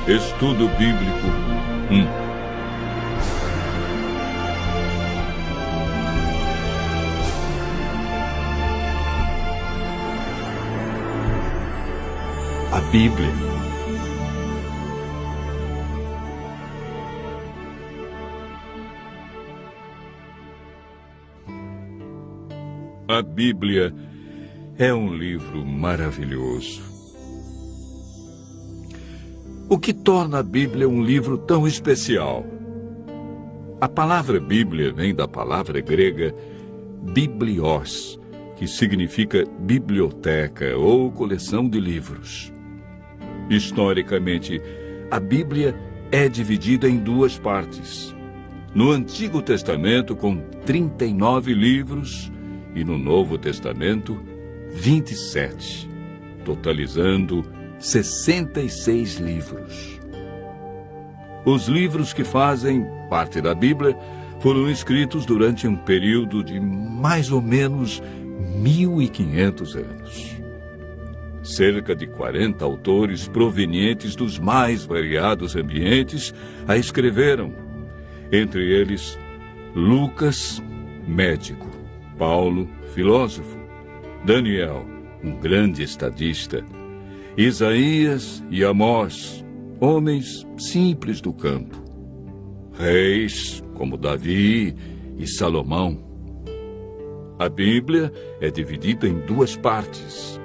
Estudo Bíblico 1. A Bíblia. A Bíblia é um livro maravilhoso. O que torna a Bíblia um livro tão especial? A palavra Bíblia vem da palavra grega biblios, que significa biblioteca ou coleção de livros. Historicamente, a Bíblia é dividida em duas partes. No Antigo Testamento, com 39 livros, e no Novo Testamento, 27, totalizando 66 livros. Os livros que fazem parte da Bíblia foram escritos durante um período de mais ou menos 1.500 anos. Cerca de 40 autores provenientes dos mais variados ambientes a escreveram. Entre eles, Lucas, médico; Paulo, filósofo; Daniel, um grande estadista; Isaías e Amós, homens simples do campo; reis como Davi e Salomão. A Bíblia é dividida em duas partes: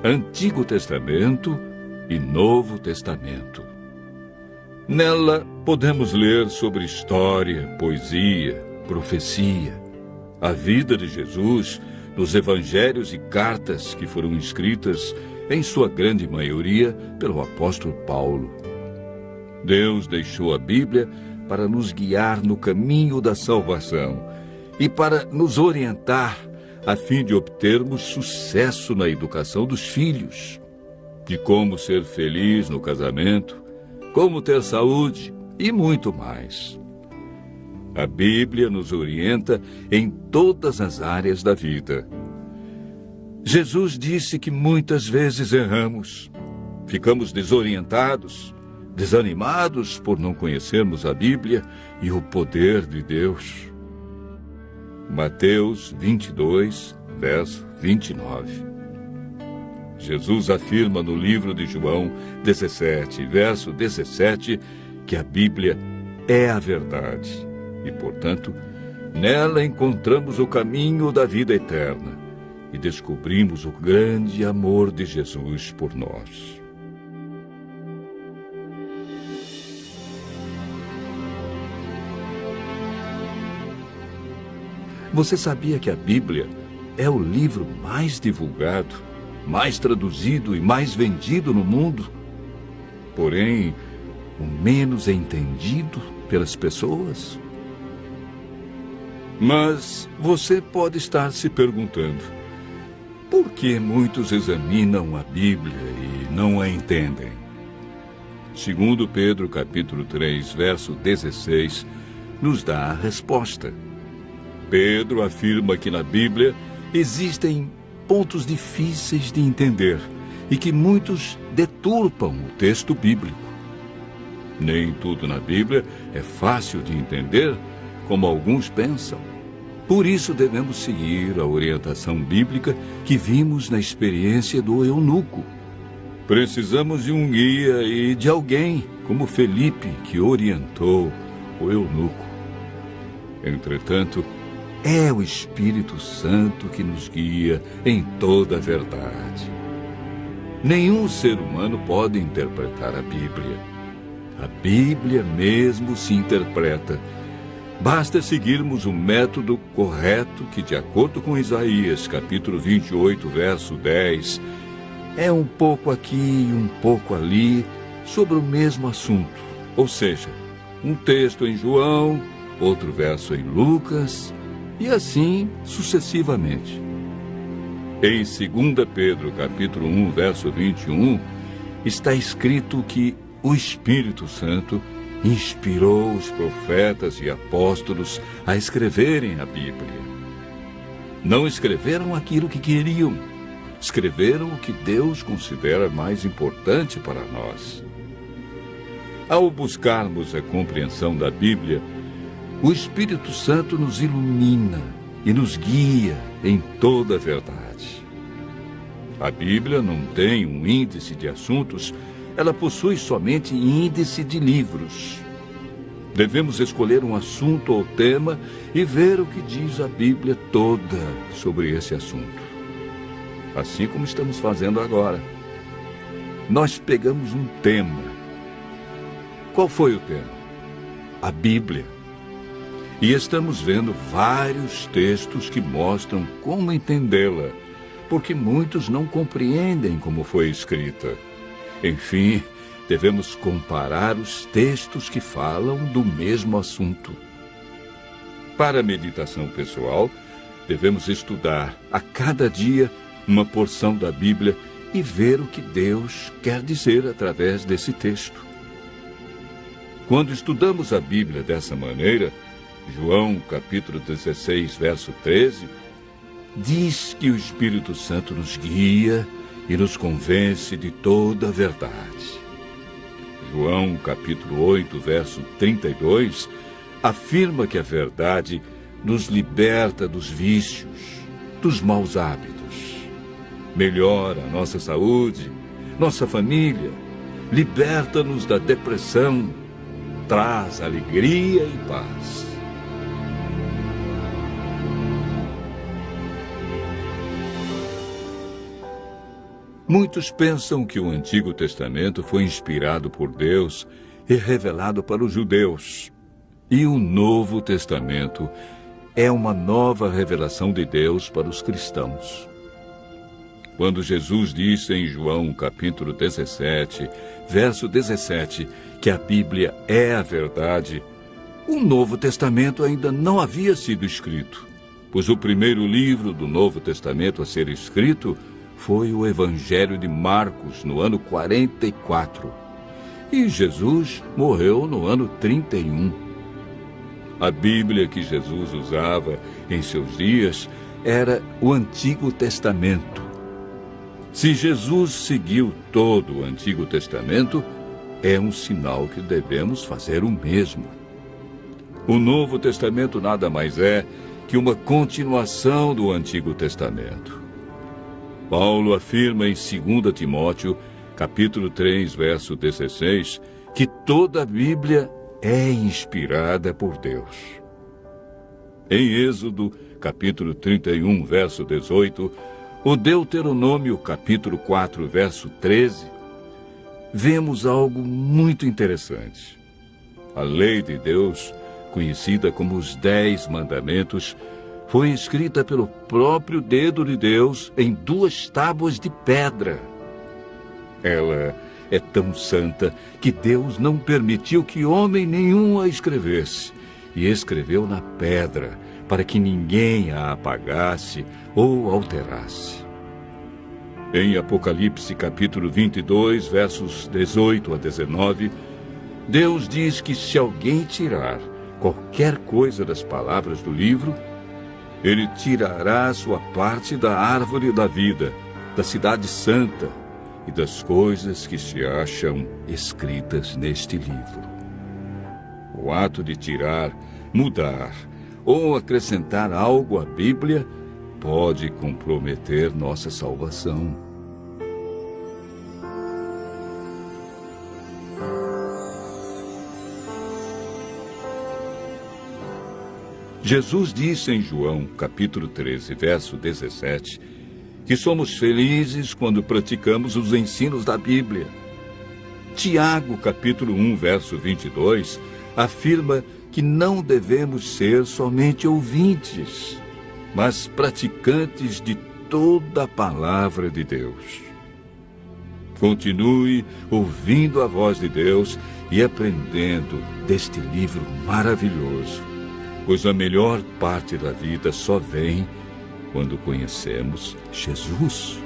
Antigo Testamento e Novo Testamento. Nela podemos ler sobre história, poesia, profecia, a vida de Jesus, nos evangelhos e cartas que foram escritas, em sua grande maioria, pelo apóstolo Paulo. Deus deixou a Bíblia para nos guiar no caminho da salvação e para nos orientar a fim de obtermos sucesso na educação dos filhos, de como ser feliz no casamento, como ter saúde e muito mais. A Bíblia nos orienta em todas as áreas da vida. Jesus disse que muitas vezes erramos, ficamos desorientados, desanimados por não conhecermos a Bíblia e o poder de Deus. Mateus 22, verso 29. Jesus afirma no livro de João 17, verso 17, que a Bíblia é a verdade e, portanto, nela encontramos o caminho da vida eterna e descobrimos o grande amor de Jesus por nós. Você sabia que a Bíblia é o livro mais divulgado, mais traduzido e mais vendido no mundo? Porém, o menos entendido pelas pessoas? Mas você pode estar se perguntando: por que muitos examinam a Bíblia e não a entendem? Segundo Pedro, capítulo 3, verso 16, nos dá a resposta. Pedro afirma que na Bíblia existem pontos difíceis de entender e que muitos deturpam o texto bíblico. Nem tudo na Bíblia é fácil de entender, como alguns pensam. Por isso devemos seguir a orientação bíblica que vimos na experiência do eunuco. Precisamos de um guia e de alguém como Felipe, que orientou o eunuco. Entretanto, é o Espírito Santo que nos guia em toda a verdade. Nenhum ser humano pode interpretar a Bíblia. A Bíblia mesmo se interpreta. Basta seguirmos o método correto que, de acordo com Isaías, capítulo 28, verso 10, é um pouco aqui e um pouco ali sobre o mesmo assunto. Ou seja, um texto em João, outro verso em Lucas, e assim sucessivamente. Em 2 Pedro, capítulo 1, verso 21, está escrito que o Espírito Santo inspirou os profetas e apóstolos a escreverem a Bíblia. Não escreveram aquilo que queriam, escreveram o que Deus considera mais importante para nós. Ao buscarmos a compreensão da Bíblia, o Espírito Santo nos ilumina e nos guia em toda a verdade. A Bíblia não tem um índice de assuntos, ela possui somente índice de livros. Devemos escolher um assunto ou tema e ver o que diz a Bíblia toda sobre esse assunto. Assim como estamos fazendo agora. Nós pegamos um tema. Qual foi o tema? A Bíblia. E estamos vendo vários textos que mostram como entendê-la, porque muitos não compreendem como foi escrita. Enfim, devemos comparar os textos que falam do mesmo assunto. Para a meditação pessoal, devemos estudar a cada dia uma porção da Bíblia e ver o que Deus quer dizer através desse texto. Quando estudamos a Bíblia dessa maneira, João capítulo 16, verso 13, diz que o Espírito Santo nos guia e nos convence de toda a verdade. João capítulo 8, verso 32, afirma que a verdade nos liberta dos vícios, dos maus hábitos, melhora a nossa saúde, nossa família, liberta-nos da depressão, traz alegria e paz. Muitos pensam que o Antigo Testamento foi inspirado por Deus e revelado para os judeus. E o Novo Testamento é uma nova revelação de Deus para os cristãos. Quando Jesus disse em João capítulo 17, verso 17, que a Bíblia é a verdade, o Novo Testamento ainda não havia sido escrito, pois o primeiro livro do Novo Testamento a ser escrito foi o Evangelho de Marcos, no ano 44. E Jesus morreu no ano 31. A Bíblia que Jesus usava em seus dias era o Antigo Testamento. Se Jesus seguiu todo o Antigo Testamento, é um sinal que devemos fazer o mesmo. O Novo Testamento nada mais é que uma continuação do Antigo Testamento. Paulo afirma em 2 Timóteo, capítulo 3, verso 16, que toda a Bíblia é inspirada por Deus. Em Êxodo, capítulo 31, verso 18, o Deuteronômio, capítulo 4, verso 13, vemos algo muito interessante. A lei de Deus, conhecida como os 10 Mandamentos, foi escrita pelo próprio dedo de Deus em 2 tábuas de pedra. Ela é tão santa que Deus não permitiu que homem nenhum a escrevesse, e escreveu na pedra, para que ninguém a apagasse ou alterasse. Em Apocalipse capítulo 22, versos 18 a 19, Deus diz que se alguém tirar qualquer coisa das palavras do livro, Ele tirará a sua parte da árvore da vida, da cidade santa e das coisas que se acham escritas neste livro. O ato de tirar, mudar ou acrescentar algo à Bíblia pode comprometer nossa salvação. Jesus disse em João, capítulo 13, verso 17, que somos felizes quando praticamos os ensinos da Bíblia. Tiago, capítulo 1, verso 22, afirma que não devemos ser somente ouvintes, mas praticantes de toda a palavra de Deus. Continue ouvindo a voz de Deus e aprendendo deste livro maravilhoso, pois a melhor parte da vida só vem quando conhecemos Jesus.